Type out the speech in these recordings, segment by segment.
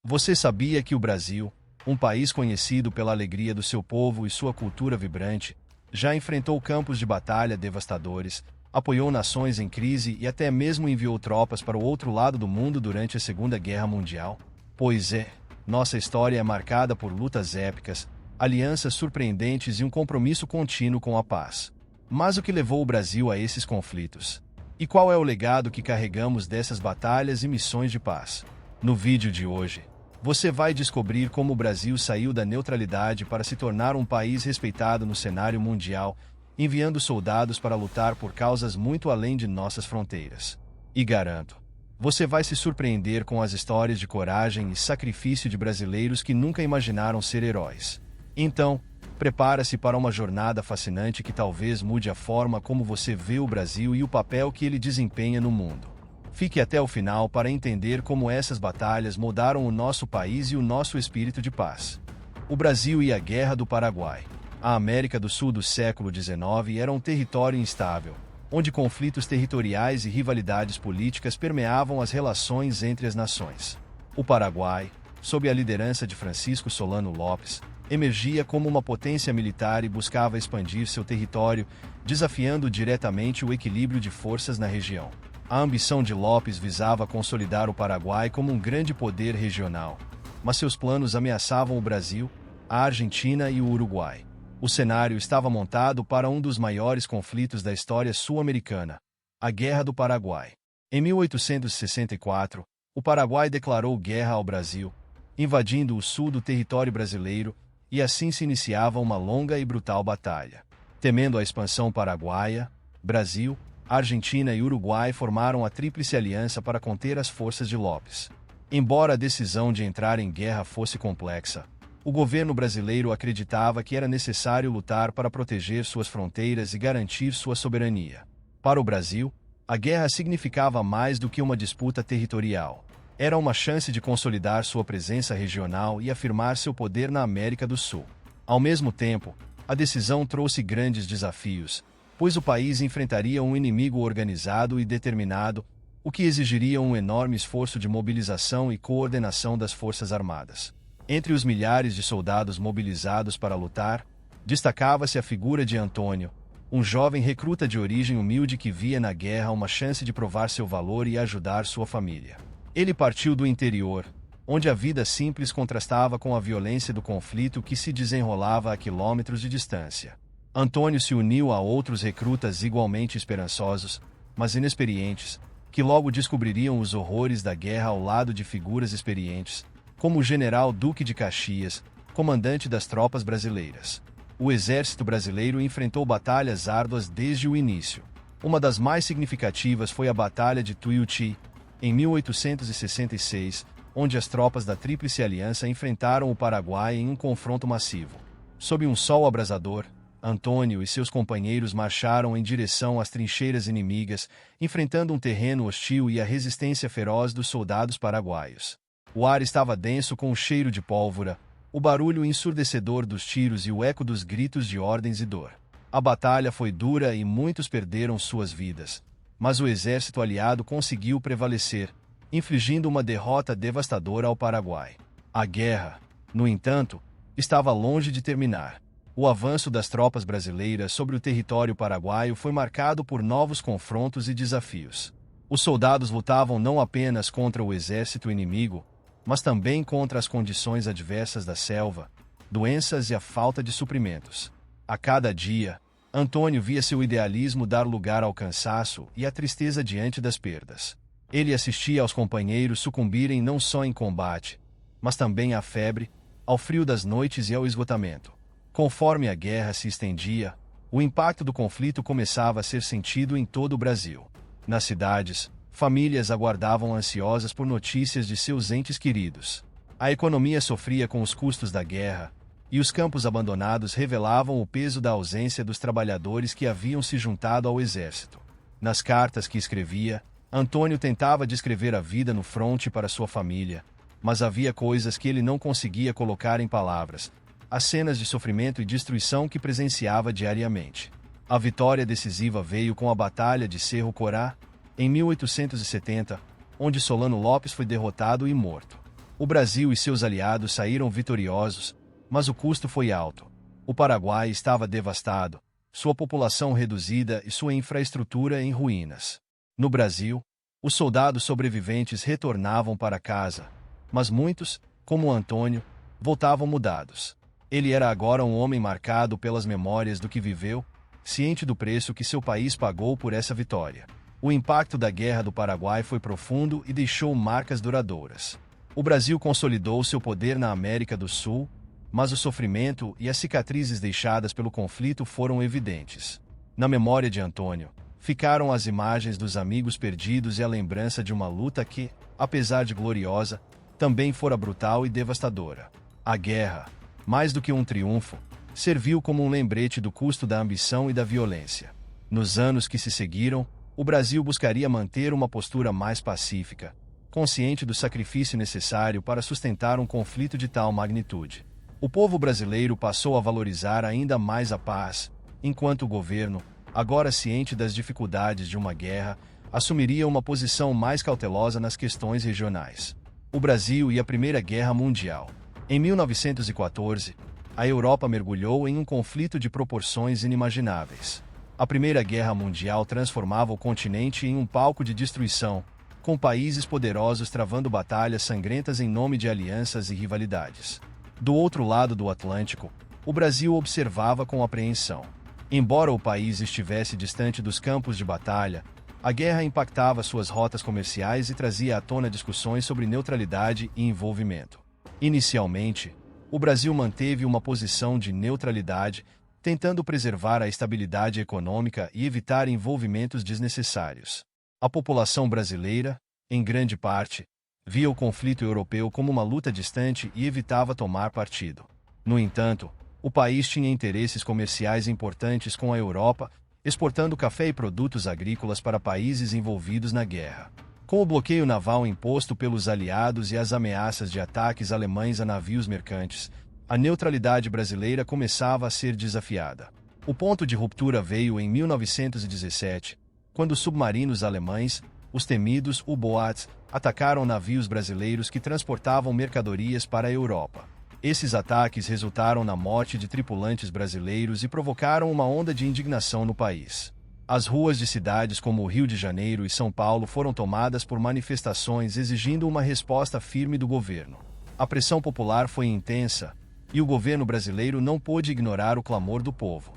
Você sabia que o Brasil, um país conhecido pela alegria do seu povo e sua cultura vibrante, já enfrentou campos de batalha devastadores, apoiou nações em crise e até mesmo enviou tropas para o outro lado do mundo durante a Segunda Guerra Mundial? Pois é, nossa história é marcada por lutas épicas, alianças surpreendentes e um compromisso contínuo com a paz. Mas o que levou o Brasil a esses conflitos? E qual é o legado que carregamos dessas batalhas e missões de paz? No vídeo de hoje, você vai descobrir como o Brasil saiu da neutralidade para se tornar um país respeitado no cenário mundial, enviando soldados para lutar por causas muito além de nossas fronteiras. E garanto, você vai se surpreender com as histórias de coragem e sacrifício de brasileiros que nunca imaginaram ser heróis. Então, prepara-se para uma jornada fascinante que talvez mude a forma como você vê o Brasil e o papel que ele desempenha no mundo. Fique até o final para entender como essas batalhas mudaram o nosso país e o nosso espírito de paz. O Brasil e a Guerra do Paraguai. A América do Sul do século XIX era um território instável, onde conflitos territoriais e rivalidades políticas permeavam as relações entre as nações. O Paraguai, sob a liderança de Francisco Solano Lopes, emergia como uma potência militar e buscava expandir seu território, desafiando diretamente o equilíbrio de forças na região. A ambição de Lopes visava consolidar o Paraguai como um grande poder regional, mas seus planos ameaçavam o Brasil, a Argentina e o Uruguai. O cenário estava montado para um dos maiores conflitos da história sul-americana, a Guerra do Paraguai. Em 1864, o Paraguai declarou guerra ao Brasil, invadindo o sul do território brasileiro, e assim se iniciava uma longa e brutal batalha. Temendo a expansão paraguaia, Brasil, Argentina e Uruguai formaram a Tríplice Aliança para conter as forças de Lopes. Embora a decisão de entrar em guerra fosse complexa, o governo brasileiro acreditava que era necessário lutar para proteger suas fronteiras e garantir sua soberania. Para o Brasil, a guerra significava mais do que uma disputa territorial. Era uma chance de consolidar sua presença regional e afirmar seu poder na América do Sul. Ao mesmo tempo, a decisão trouxe grandes desafios, pois o país enfrentaria um inimigo organizado e determinado, o que exigiria um enorme esforço de mobilização e coordenação das Forças Armadas. Entre os milhares de soldados mobilizados para lutar, destacava-se a figura de Antônio, um jovem recruta de origem humilde que via na guerra uma chance de provar seu valor e ajudar sua família. Ele partiu do interior, onde a vida simples contrastava com a violência do conflito que se desenrolava a quilômetros de distância. Antônio se uniu a outros recrutas igualmente esperançosos, mas inexperientes, que logo descobririam os horrores da guerra ao lado de figuras experientes, como o general Duque de Caxias, comandante das tropas brasileiras. O exército brasileiro enfrentou batalhas árduas desde o início. Uma das mais significativas foi a Batalha de Tuiuti, em 1866, onde as tropas da Tríplice Aliança enfrentaram o Paraguai em um confronto massivo. Sob um sol abrasador, Antônio e seus companheiros marcharam em direção às trincheiras inimigas, enfrentando um terreno hostil e a resistência feroz dos soldados paraguaios. O ar estava denso com o cheiro de pólvora, o barulho ensurdecedor dos tiros e o eco dos gritos de ordens e dor. A batalha foi dura e muitos perderam suas vidas, mas o exército aliado conseguiu prevalecer, infligindo uma derrota devastadora ao Paraguai. A guerra, no entanto, estava longe de terminar. O avanço das tropas brasileiras sobre o território paraguaio foi marcado por novos confrontos e desafios. Os soldados lutavam não apenas contra o exército inimigo, mas também contra as condições adversas da selva, doenças e a falta de suprimentos. A cada dia, Antônio via seu idealismo dar lugar ao cansaço e à tristeza diante das perdas. Ele assistia aos companheiros sucumbirem não só em combate, mas também à febre, ao frio das noites e ao esgotamento. Conforme a guerra se estendia, o impacto do conflito começava a ser sentido em todo o Brasil. Nas cidades, famílias aguardavam ansiosas por notícias de seus entes queridos. A economia sofria com os custos da guerra, e os campos abandonados revelavam o peso da ausência dos trabalhadores que haviam se juntado ao exército. Nas cartas que escrevia, Antônio tentava descrever a vida no fronte para sua família, mas havia coisas que ele não conseguia colocar em palavras, as cenas de sofrimento e destruição que presenciava diariamente. A vitória decisiva veio com a Batalha de Cerro Corá, em 1870, onde Solano Lopes foi derrotado e morto. O Brasil e seus aliados saíram vitoriosos, mas o custo foi alto. O Paraguai estava devastado, sua população reduzida e sua infraestrutura em ruínas. No Brasil, os soldados sobreviventes retornavam para casa, mas muitos, como Antônio, voltavam mudados. Ele era agora um homem marcado pelas memórias do que viveu, ciente do preço que seu país pagou por essa vitória. O impacto da Guerra do Paraguai foi profundo e deixou marcas duradouras. O Brasil consolidou seu poder na América do Sul, mas o sofrimento e as cicatrizes deixadas pelo conflito foram evidentes. Na memória de Antônio, ficaram as imagens dos amigos perdidos e a lembrança de uma luta que, apesar de gloriosa, também fora brutal e devastadora. A guerra, mais do que um triunfo, serviu como um lembrete do custo da ambição e da violência. Nos anos que se seguiram, o Brasil buscaria manter uma postura mais pacífica, consciente do sacrifício necessário para sustentar um conflito de tal magnitude. O povo brasileiro passou a valorizar ainda mais a paz, enquanto o governo, agora ciente das dificuldades de uma guerra, assumiria uma posição mais cautelosa nas questões regionais. O Brasil e a Primeira Guerra Mundial. Em 1914, a Europa mergulhou em um conflito de proporções inimagináveis. A Primeira Guerra Mundial transformava o continente em um palco de destruição, com países poderosos travando batalhas sangrentas em nome de alianças e rivalidades. Do outro lado do Atlântico, o Brasil observava com apreensão. Embora o país estivesse distante dos campos de batalha, a guerra impactava suas rotas comerciais e trazia à tona discussões sobre neutralidade e envolvimento. Inicialmente, o Brasil manteve uma posição de neutralidade, tentando preservar a estabilidade econômica e evitar envolvimentos desnecessários. A população brasileira, em grande parte, via o conflito europeu como uma luta distante e evitava tomar partido. No entanto, o país tinha interesses comerciais importantes com a Europa, exportando café e produtos agrícolas para países envolvidos na guerra. Com o bloqueio naval imposto pelos aliados e as ameaças de ataques alemães a navios mercantes, a neutralidade brasileira começava a ser desafiada. O ponto de ruptura veio em 1917, quando submarinos alemães, os temidos U-Boats, atacaram navios brasileiros que transportavam mercadorias para a Europa. Esses ataques resultaram na morte de tripulantes brasileiros e provocaram uma onda de indignação no país. As ruas de cidades como o Rio de Janeiro e São Paulo foram tomadas por manifestações exigindo uma resposta firme do governo. A pressão popular foi intensa, e o governo brasileiro não pôde ignorar o clamor do povo.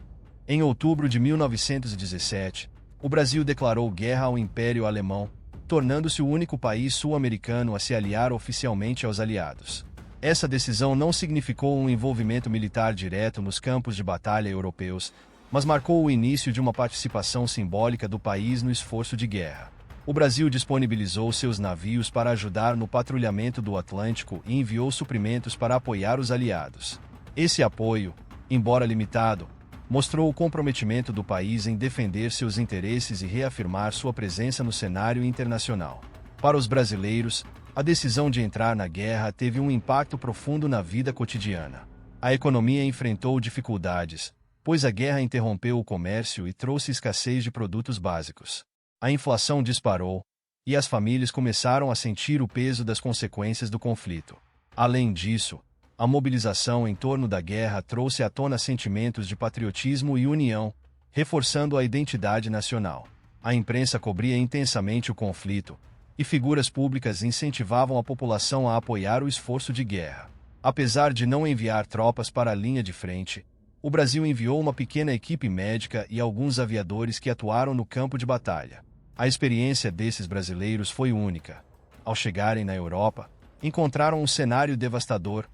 Em outubro de 1917, o Brasil declarou guerra ao Império Alemão, tornando-se o único país sul-americano a se aliar oficialmente aos aliados. Essa decisão não significou um envolvimento militar direto nos campos de batalha europeus, mas marcou o início de uma participação simbólica do país no esforço de guerra. O Brasil disponibilizou seus navios para ajudar no patrulhamento do Atlântico e enviou suprimentos para apoiar os aliados. Esse apoio, embora limitado, mostrou o comprometimento do país em defender seus interesses e reafirmar sua presença no cenário internacional. Para os brasileiros, a decisão de entrar na guerra teve um impacto profundo na vida cotidiana. A economia enfrentou dificuldades, pois a guerra interrompeu o comércio e trouxe escassez de produtos básicos. A inflação disparou, e as famílias começaram a sentir o peso das consequências do conflito. Além disso, a mobilização em torno da guerra trouxe à tona sentimentos de patriotismo e união, reforçando a identidade nacional. A imprensa cobria intensamente o conflito, e figuras públicas incentivavam a população a apoiar o esforço de guerra. Apesar de não enviar tropas para a linha de frente, o Brasil enviou uma pequena equipe médica e alguns aviadores que atuaram no campo de batalha. A experiência desses brasileiros foi única. Ao chegarem na Europa, encontraram um cenário devastador,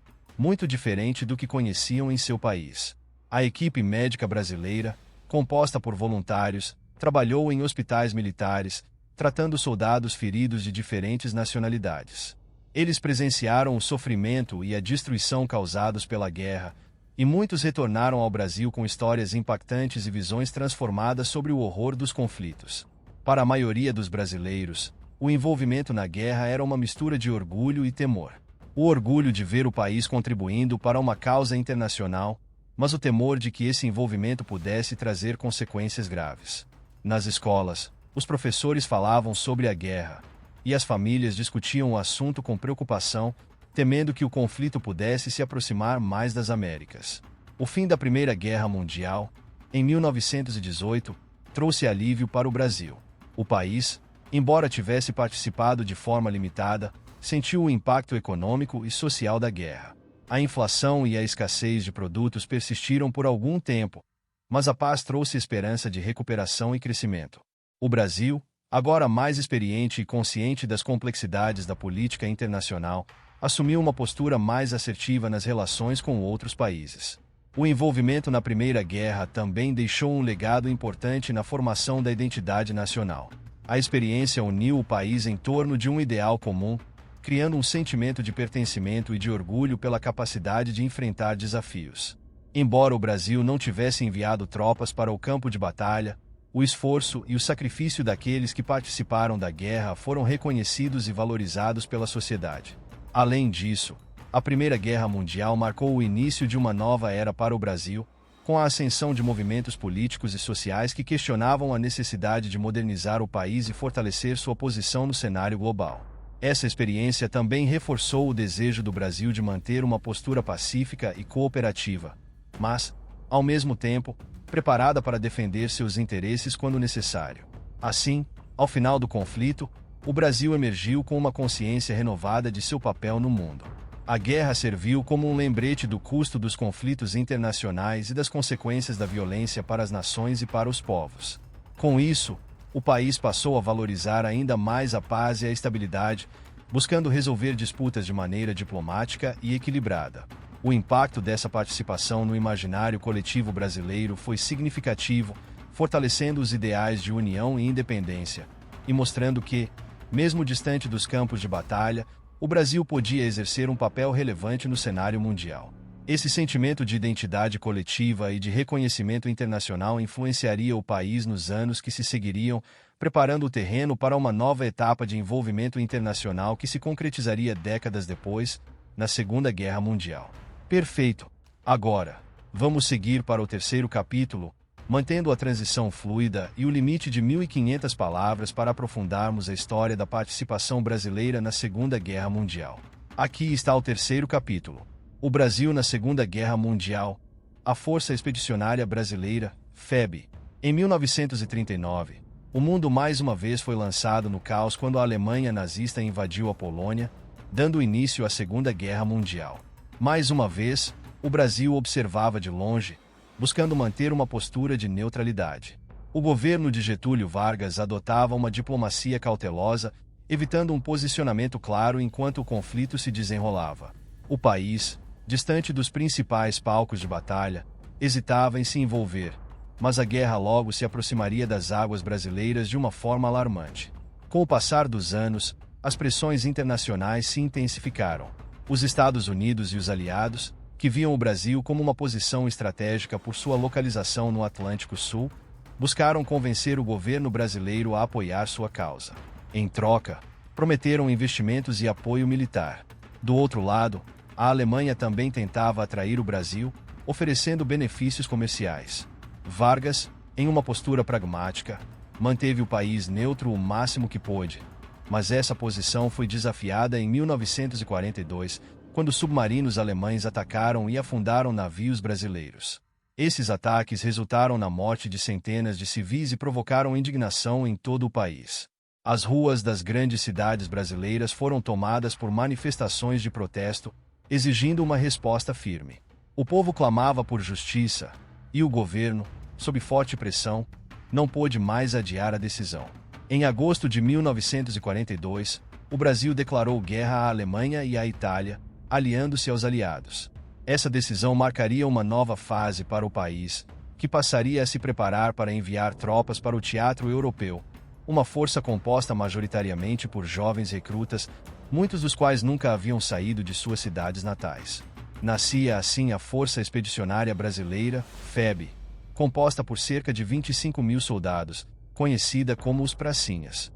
muito diferente do que conheciam em seu país. A equipe médica brasileira, composta por voluntários, trabalhou em hospitais militares, tratando soldados feridos de diferentes nacionalidades. Eles presenciaram o sofrimento e a destruição causados pela guerra, e muitos retornaram ao Brasil com histórias impactantes e visões transformadas sobre o horror dos conflitos. Para a maioria dos brasileiros, o envolvimento na guerra era uma mistura de orgulho e temor. O orgulho de ver o país contribuindo para uma causa internacional, mas o temor de que esse envolvimento pudesse trazer consequências graves. Nas escolas, os professores falavam sobre a guerra, e as famílias discutiam o assunto com preocupação, temendo que o conflito pudesse se aproximar mais das Américas. O fim da Primeira Guerra Mundial, em 1918, trouxe alívio para o Brasil. O país, embora tivesse participado de forma limitada, sentiu o impacto econômico e social da guerra. A inflação e a escassez de produtos persistiram por algum tempo, mas a paz trouxe esperança de recuperação e crescimento. O Brasil, agora mais experiente e consciente das complexidades da política internacional, assumiu uma postura mais assertiva nas relações com outros países. O envolvimento na Primeira Guerra também deixou um legado importante na formação da identidade nacional. A experiência uniu o país em torno de um ideal comum, criando um sentimento de pertencimento e de orgulho pela capacidade de enfrentar desafios. Embora o Brasil não tivesse enviado tropas para o campo de batalha, o esforço e o sacrifício daqueles que participaram da guerra foram reconhecidos e valorizados pela sociedade. Além disso, a Primeira Guerra Mundial marcou o início de uma nova era para o Brasil, com a ascensão de movimentos políticos e sociais que questionavam a necessidade de modernizar o país e fortalecer sua posição no cenário global. Essa experiência também reforçou o desejo do Brasil de manter uma postura pacífica e cooperativa, mas, ao mesmo tempo, preparada para defender seus interesses quando necessário. Assim, ao final do conflito, o Brasil emergiu com uma consciência renovada de seu papel no mundo. A guerra serviu como um lembrete do custo dos conflitos internacionais e das consequências da violência para as nações e para os povos. Com isso, o país passou a valorizar ainda mais a paz e a estabilidade, buscando resolver disputas de maneira diplomática e equilibrada. O impacto dessa participação no imaginário coletivo brasileiro foi significativo, fortalecendo os ideais de união e independência, e mostrando que, mesmo distante dos campos de batalha, o Brasil podia exercer um papel relevante no cenário mundial. Esse sentimento de identidade coletiva e de reconhecimento internacional influenciaria o país nos anos que se seguiriam, preparando o terreno para uma nova etapa de envolvimento internacional que se concretizaria décadas depois, na Segunda Guerra Mundial. Perfeito! Agora, vamos seguir para o terceiro capítulo, mantendo a transição fluida e o limite de 1.500 palavras para aprofundarmos a história da participação brasileira na Segunda Guerra Mundial. Aqui está o terceiro capítulo. O Brasil na Segunda Guerra Mundial. A Força Expedicionária Brasileira, FEB. Em 1939, o mundo mais uma vez foi lançado no caos quando a Alemanha nazista invadiu a Polônia, dando início à Segunda Guerra Mundial. Mais uma vez, o Brasil observava de longe, buscando manter uma postura de neutralidade. O governo de Getúlio Vargas adotava uma diplomacia cautelosa, evitando um posicionamento claro enquanto o conflito se desenrolava. O país, distante dos principais palcos de batalha, hesitava em se envolver, mas a guerra logo se aproximaria das águas brasileiras de uma forma alarmante. Com o passar dos anos, as pressões internacionais se intensificaram. Os Estados Unidos e os aliados, que viam o Brasil como uma posição estratégica por sua localização no Atlântico Sul, buscaram convencer o governo brasileiro a apoiar sua causa. Em troca, prometeram investimentos e apoio militar. Do outro lado, a Alemanha também tentava atrair o Brasil, oferecendo benefícios comerciais. Vargas, em uma postura pragmática, manteve o país neutro o máximo que pôde, mas essa posição foi desafiada em 1942, quando submarinos alemães atacaram e afundaram navios brasileiros. Esses ataques resultaram na morte de centenas de civis e provocaram indignação em todo o país. As ruas das grandes cidades brasileiras foram tomadas por manifestações de protesto, exigindo uma resposta firme. O povo clamava por justiça, e o governo, sob forte pressão, não pôde mais adiar a decisão. Em agosto de 1942, o Brasil declarou guerra à Alemanha e à Itália, aliando-se aos aliados. Essa decisão marcaria uma nova fase para o país, que passaria a se preparar para enviar tropas para o teatro europeu, uma força composta majoritariamente por jovens recrutas, muitos dos quais nunca haviam saído de suas cidades natais. Nascia assim a Força Expedicionária Brasileira, FEB, composta por cerca de 25.000 soldados, conhecida como os Pracinhas.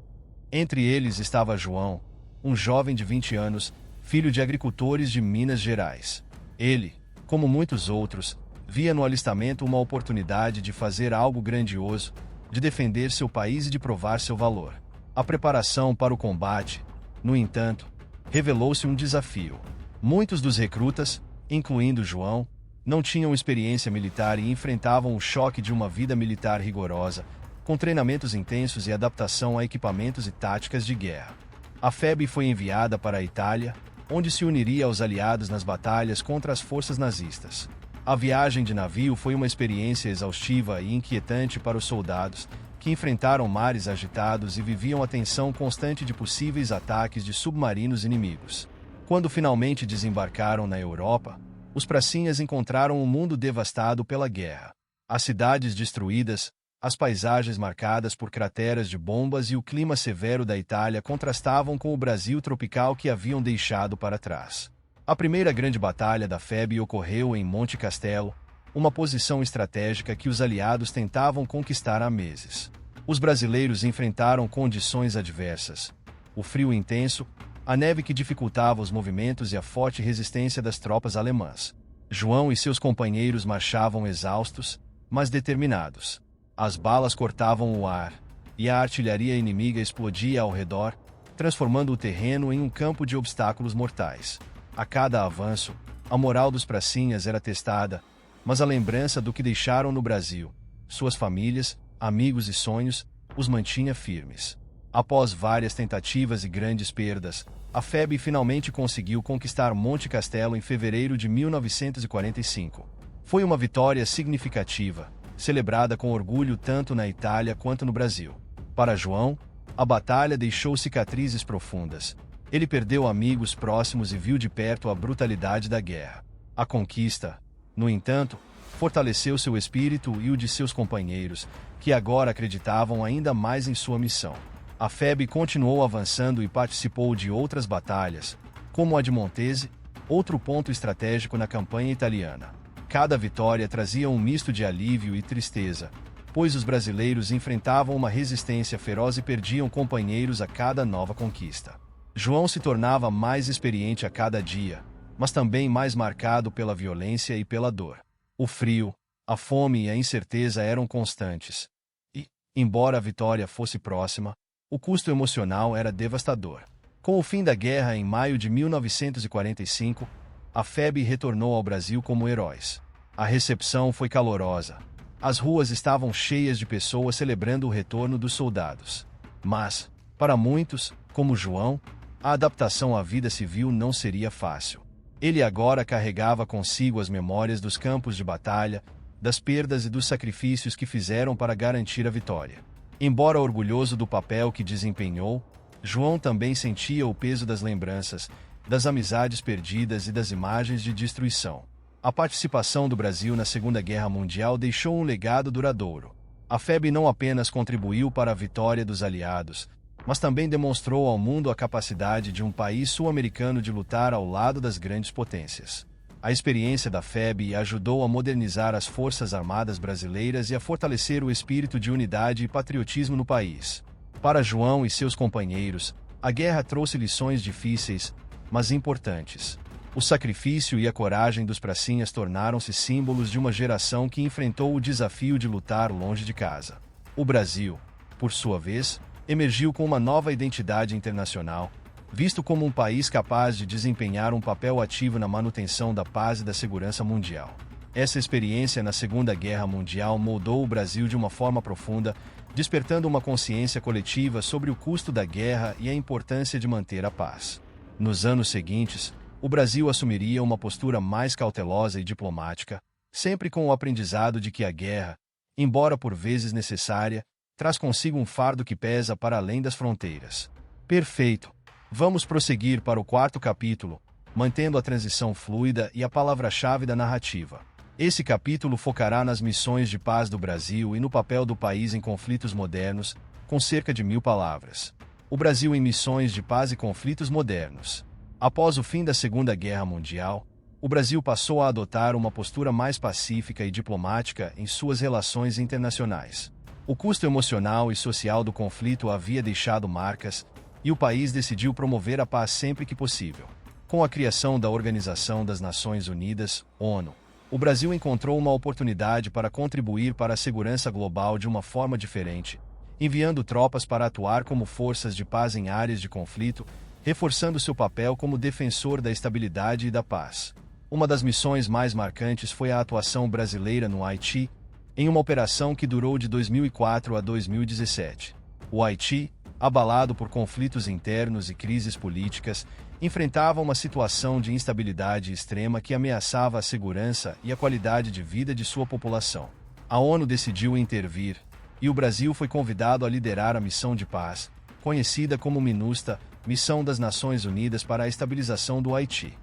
Entre eles estava João, um jovem de 20 anos, filho de agricultores de Minas Gerais. Ele, como muitos outros, via no alistamento uma oportunidade de fazer algo grandioso, de defender seu país e de provar seu valor. A preparação para o combate, no entanto, revelou-se um desafio. Muitos dos recrutas, incluindo João, não tinham experiência militar e enfrentavam o choque de uma vida militar rigorosa, com treinamentos intensos e adaptação a equipamentos e táticas de guerra. A FEB foi enviada para a Itália, onde se uniria aos aliados nas batalhas contra as forças nazistas. A viagem de navio foi uma experiência exaustiva e inquietante para os soldados, que enfrentaram mares agitados e viviam a tensão constante de possíveis ataques de submarinos inimigos. Quando finalmente desembarcaram na Europa, os pracinhas encontraram um mundo devastado pela guerra. As cidades destruídas, as paisagens marcadas por crateras de bombas e o clima severo da Itália contrastavam com o Brasil tropical que haviam deixado para trás. A primeira grande batalha da FEB ocorreu em Monte Castelo, uma posição estratégica que os aliados tentavam conquistar há meses. Os brasileiros enfrentaram condições adversas: o frio intenso, a neve que dificultava os movimentos e a forte resistência das tropas alemãs. João e seus companheiros marchavam exaustos, mas determinados. As balas cortavam o ar, e a artilharia inimiga explodia ao redor, transformando o terreno em um campo de obstáculos mortais. A cada avanço, a moral dos pracinhas era testada, mas a lembrança do que deixaram no Brasil, suas famílias, amigos e sonhos, os mantinha firmes. Após várias tentativas e grandes perdas, a FEB finalmente conseguiu conquistar Monte Castelo em fevereiro de 1945. Foi uma vitória significativa, celebrada com orgulho tanto na Itália quanto no Brasil. Para João, a batalha deixou cicatrizes profundas. Ele perdeu amigos próximos e viu de perto a brutalidade da guerra. A conquista, no entanto, fortaleceu seu espírito e o de seus companheiros, que agora acreditavam ainda mais em sua missão. A FEB continuou avançando e participou de outras batalhas, como a de Montese, outro ponto estratégico na campanha italiana. Cada vitória trazia um misto de alívio e tristeza, pois os brasileiros enfrentavam uma resistência feroz e perdiam companheiros a cada nova conquista. João se tornava mais experiente a cada dia, mas também mais marcado pela violência e pela dor. O frio, a fome e a incerteza eram constantes. E, embora a vitória fosse próxima, o custo emocional era devastador. Com o fim da guerra em maio de 1945, a FEB retornou ao Brasil como heróis. A recepção foi calorosa. As ruas estavam cheias de pessoas celebrando o retorno dos soldados. Mas, para muitos, como João, a adaptação à vida civil não seria fácil. Ele agora carregava consigo as memórias dos campos de batalha, das perdas e dos sacrifícios que fizeram para garantir a vitória. Embora orgulhoso do papel que desempenhou, João também sentia o peso das lembranças, das amizades perdidas e das imagens de destruição. A participação do Brasil na Segunda Guerra Mundial deixou um legado duradouro. A FEB não apenas contribuiu para a vitória dos aliados, mas também demonstrou ao mundo a capacidade de um país sul-americano de lutar ao lado das grandes potências. A experiência da FEB ajudou a modernizar as Forças Armadas brasileiras e a fortalecer o espírito de unidade e patriotismo no país. Para João e seus companheiros, a guerra trouxe lições difíceis, mas importantes. O sacrifício e a coragem dos pracinhas tornaram-se símbolos de uma geração que enfrentou o desafio de lutar longe de casa. O Brasil, por sua vez, emergiu com uma nova identidade internacional, visto como um país capaz de desempenhar um papel ativo na manutenção da paz e da segurança mundial. Essa experiência na Segunda Guerra Mundial moldou o Brasil de uma forma profunda, despertando uma consciência coletiva sobre o custo da guerra e a importância de manter a paz. Nos anos seguintes, o Brasil assumiria uma postura mais cautelosa e diplomática, sempre com o aprendizado de que a guerra, embora por vezes necessária, traz consigo um fardo que pesa para além das fronteiras. Perfeito! Vamos prosseguir para o quarto capítulo, mantendo a transição fluida e a palavra-chave da narrativa. Esse capítulo focará nas missões de paz do Brasil e no papel do país em conflitos modernos, com cerca de 1000 palavras. O Brasil em missões de paz e conflitos modernos. Após o fim da Segunda Guerra Mundial, o Brasil passou a adotar uma postura mais pacífica e diplomática em suas relações internacionais. O custo emocional e social do conflito havia deixado marcas, e o país decidiu promover a paz sempre que possível. Com a criação da Organização das Nações Unidas, ONU, o Brasil encontrou uma oportunidade para contribuir para a segurança global de uma forma diferente, enviando tropas para atuar como forças de paz em áreas de conflito, reforçando seu papel como defensor da estabilidade e da paz. Uma das missões mais marcantes foi a atuação brasileira no Haiti, em uma operação que durou de 2004 a 2017. O Haiti, abalado por conflitos internos e crises políticas, enfrentava uma situação de instabilidade extrema que ameaçava a segurança e a qualidade de vida de sua população. A ONU decidiu intervir, e o Brasil foi convidado a liderar a missão de paz, conhecida como MINUSTAH, Missão das Nações Unidas para a Estabilização do Haiti.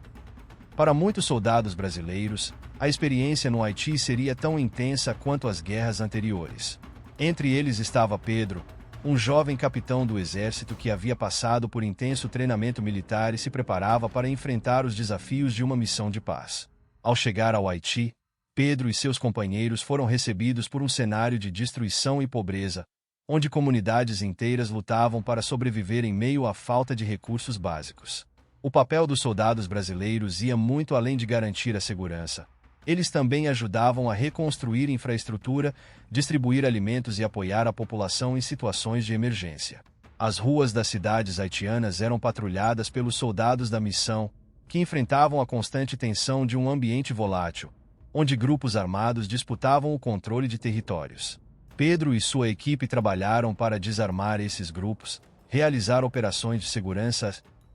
Para muitos soldados brasileiros, a experiência no Haiti seria tão intensa quanto as guerras anteriores. Entre eles estava Pedro, um jovem capitão do exército que havia passado por intenso treinamento militar e se preparava para enfrentar os desafios de uma missão de paz. Ao chegar ao Haiti, Pedro e seus companheiros foram recebidos por um cenário de destruição e pobreza, onde comunidades inteiras lutavam para sobreviver em meio à falta de recursos básicos. O papel dos soldados brasileiros ia muito além de garantir a segurança. Eles também ajudavam a reconstruir infraestrutura, distribuir alimentos e apoiar a população em situações de emergência. As ruas das cidades haitianas eram patrulhadas pelos soldados da missão, que enfrentavam a constante tensão de um ambiente volátil, onde grupos armados disputavam o controle de territórios. Pedro e sua equipe trabalharam para desarmar esses grupos, realizar operações de segurança,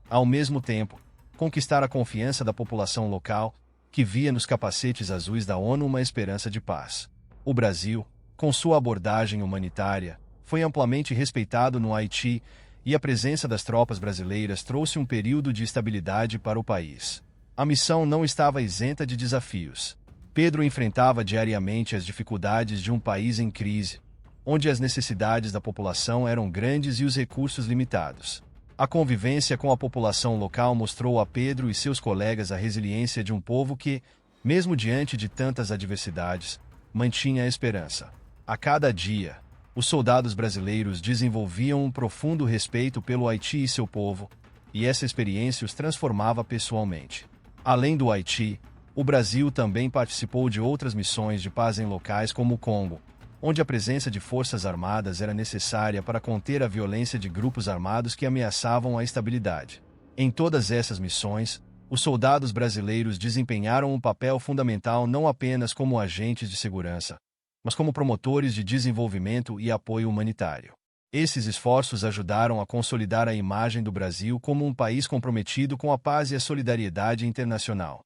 ao mesmo tempo, conquistar a confiança da população local, que via nos capacetes azuis da ONU uma esperança de paz. O Brasil, com sua abordagem humanitária, foi amplamente respeitado no Haiti, e a presença das tropas brasileiras trouxe um período de estabilidade para o país. A missão não estava isenta de desafios. Pedro enfrentava diariamente as dificuldades de um país em crise, onde as necessidades da população eram grandes e os recursos limitados. A convivência com a população local mostrou a Pedro e seus colegas a resiliência de um povo que, mesmo diante de tantas adversidades, mantinha a esperança. A cada dia, os soldados brasileiros desenvolviam um profundo respeito pelo Haiti e seu povo, e essa experiência os transformava pessoalmente. Além do Haiti, o Brasil também participou de outras missões de paz em locais como o Congo, onde a presença de forças armadas era necessária para conter a violência de grupos armados que ameaçavam a estabilidade. Em todas essas missões, os soldados brasileiros desempenharam um papel fundamental não apenas como agentes de segurança, mas como promotores de desenvolvimento e apoio humanitário. Esses esforços ajudaram a consolidar a imagem do Brasil como um país comprometido com a paz e a solidariedade internacional.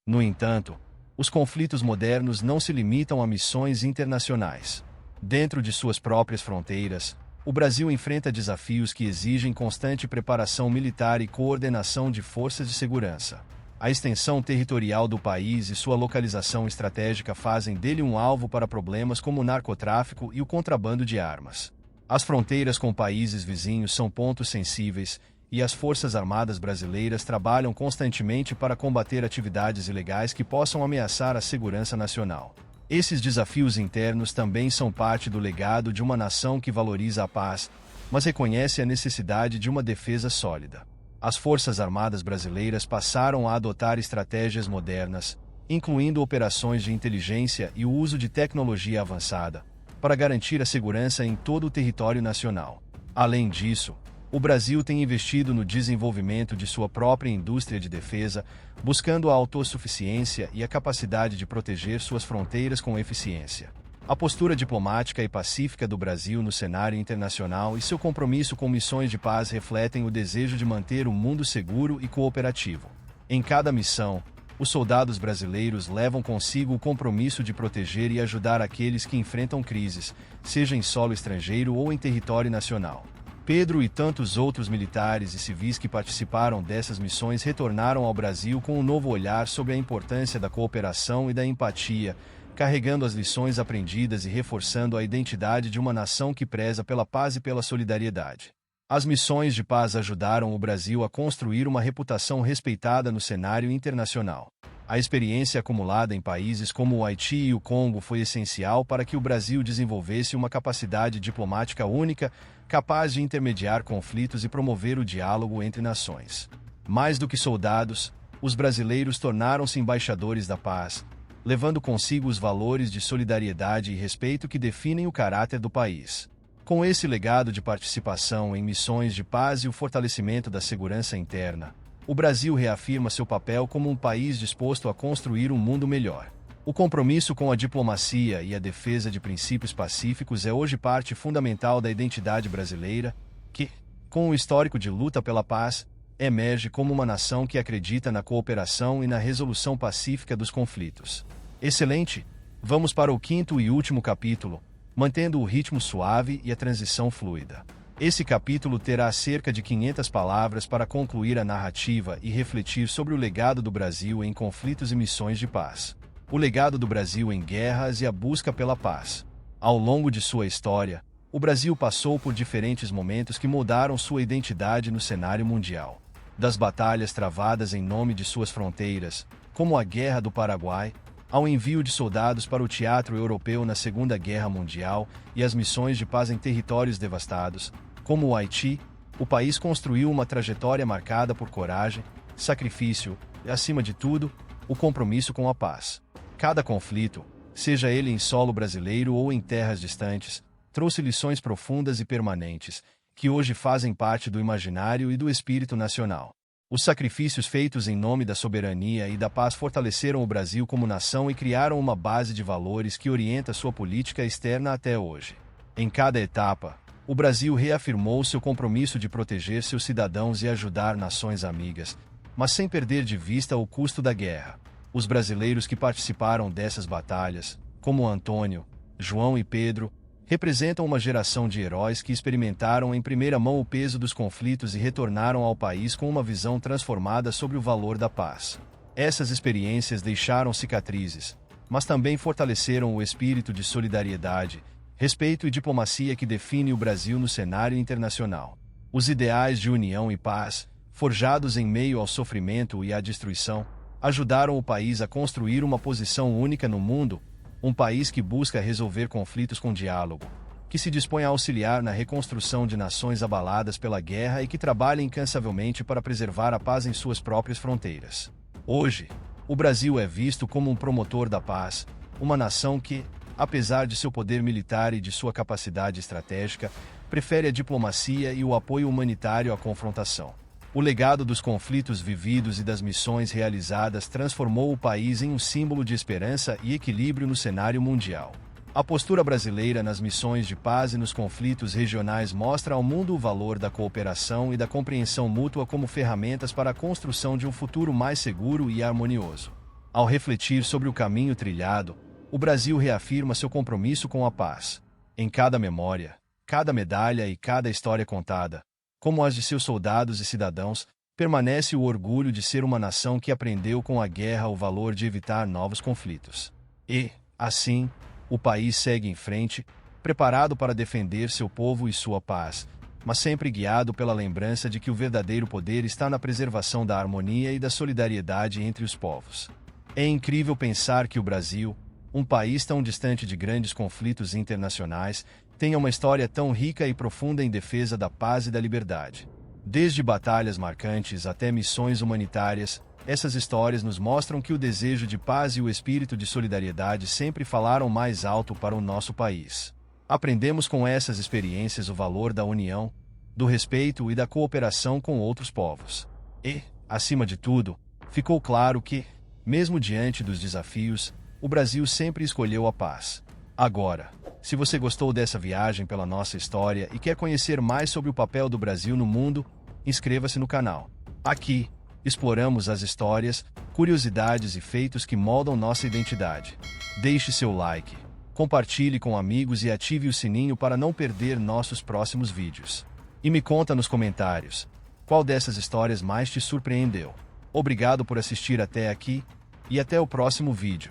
No entanto, os conflitos modernos não se limitam a missões internacionais. Dentro de suas próprias fronteiras, o Brasil enfrenta desafios que exigem constante preparação militar e coordenação de forças de segurança. A extensão territorial do país e sua localização estratégica fazem dele um alvo para problemas como o narcotráfico e o contrabando de armas. As fronteiras com países vizinhos são pontos sensíveis, e as Forças Armadas brasileiras trabalham constantemente para combater atividades ilegais que possam ameaçar a segurança nacional. Esses desafios internos também são parte do legado de uma nação que valoriza a paz, mas reconhece a necessidade de uma defesa sólida. As Forças Armadas brasileiras passaram a adotar estratégias modernas, incluindo operações de inteligência e o uso de tecnologia avançada, para garantir a segurança em todo o território nacional. Além disso, o Brasil tem investido no desenvolvimento de sua própria indústria de defesa, buscando a autossuficiência e a capacidade de proteger suas fronteiras com eficiência. A postura diplomática e pacífica do Brasil no cenário internacional e seu compromisso com missões de paz refletem o desejo de manter o mundo seguro e cooperativo. Em cada missão, os soldados brasileiros levam consigo o compromisso de proteger e ajudar aqueles que enfrentam crises, seja em solo estrangeiro ou em território nacional. Pedro e tantos outros militares e civis que participaram dessas missões retornaram ao Brasil com um novo olhar sobre a importância da cooperação e da empatia, carregando as lições aprendidas e reforçando a identidade de uma nação que preza pela paz e pela solidariedade. As missões de paz ajudaram o Brasil a construir uma reputação respeitada no cenário internacional. A experiência acumulada em países como o Haiti e o Congo foi essencial para que o Brasil desenvolvesse uma capacidade diplomática única, capaz de intermediar conflitos e promover o diálogo entre nações. Mais do que soldados, os brasileiros tornaram-se embaixadores da paz, levando consigo os valores de solidariedade e respeito que definem o caráter do país. Com esse legado de participação em missões de paz e o fortalecimento da segurança interna, o Brasil reafirma seu papel como um país disposto a construir um mundo melhor. O compromisso com a diplomacia e a defesa de princípios pacíficos é hoje parte fundamental da identidade brasileira, que, com um histórico de luta pela paz, emerge como uma nação que acredita na cooperação e na resolução pacífica dos conflitos. Excelente! Vamos para o quinto e último capítulo, mantendo o ritmo suave e a transição fluida. Esse capítulo terá cerca de 500 palavras para concluir a narrativa e refletir sobre o legado do Brasil em conflitos e missões de paz. O legado do Brasil em guerras e a busca pela paz. Ao longo de sua história, o Brasil passou por diferentes momentos que moldaram sua identidade no cenário mundial. Das batalhas travadas em nome de suas fronteiras, como a Guerra do Paraguai, ao envio de soldados para o teatro europeu na Segunda Guerra Mundial e as missões de paz em territórios devastados, como o Haiti, o país construiu uma trajetória marcada por coragem, sacrifício e, acima de tudo, o compromisso com a paz. Cada conflito, seja ele em solo brasileiro ou em terras distantes, trouxe lições profundas e permanentes, que hoje fazem parte do imaginário e do espírito nacional. Os sacrifícios feitos em nome da soberania e da paz fortaleceram o Brasil como nação e criaram uma base de valores que orienta sua política externa até hoje. Em cada etapa, o Brasil reafirmou seu compromisso de proteger seus cidadãos e ajudar nações amigas, mas sem perder de vista o custo da guerra. Os brasileiros que participaram dessas batalhas, como Antônio, João e Pedro, representam uma geração de heróis que experimentaram em primeira mão o peso dos conflitos e retornaram ao país com uma visão transformada sobre o valor da paz. Essas experiências deixaram cicatrizes, mas também fortaleceram o espírito de solidariedade, respeito e diplomacia que define o Brasil no cenário internacional. Os ideais de união e paz, forjados em meio ao sofrimento e à destruição, ajudaram o país a construir uma posição única no mundo, um país que busca resolver conflitos com diálogo, que se dispõe a auxiliar na reconstrução de nações abaladas pela guerra e que trabalha incansavelmente para preservar a paz em suas próprias fronteiras. Hoje, o Brasil é visto como um promotor da paz, uma nação que, apesar de seu poder militar e de sua capacidade estratégica, prefere a diplomacia e o apoio humanitário à confrontação. O legado dos conflitos vividos e das missões realizadas transformou o país em um símbolo de esperança e equilíbrio no cenário mundial. A postura brasileira nas missões de paz e nos conflitos regionais mostra ao mundo o valor da cooperação e da compreensão mútua como ferramentas para a construção de um futuro mais seguro e harmonioso. Ao refletir sobre o caminho trilhado, o Brasil reafirma seu compromisso com a paz. Em cada memória, cada medalha e cada história contada, como as de seus soldados e cidadãos, permanece o orgulho de ser uma nação que aprendeu com a guerra o valor de evitar novos conflitos. E, assim, o país segue em frente, preparado para defender seu povo e sua paz, mas sempre guiado pela lembrança de que o verdadeiro poder está na preservação da harmonia e da solidariedade entre os povos. É incrível pensar que o Brasil, um país tão distante de grandes conflitos internacionais, tenha uma história tão rica e profunda em defesa da paz e da liberdade. Desde batalhas marcantes até missões humanitárias, essas histórias nos mostram que o desejo de paz e o espírito de solidariedade sempre falaram mais alto para o nosso país. Aprendemos com essas experiências o valor da união, do respeito e da cooperação com outros povos. E, acima de tudo, ficou claro que, mesmo diante dos desafios, o Brasil sempre escolheu a paz. Agora, se você gostou dessa viagem pela nossa história e quer conhecer mais sobre o papel do Brasil no mundo, inscreva-se no canal. Aqui, exploramos as histórias, curiosidades e feitos que moldam nossa identidade. Deixe seu like, compartilhe com amigos e ative o sininho para não perder nossos próximos vídeos. E me conta nos comentários, qual dessas histórias mais te surpreendeu. Obrigado por assistir até aqui, e até o próximo vídeo.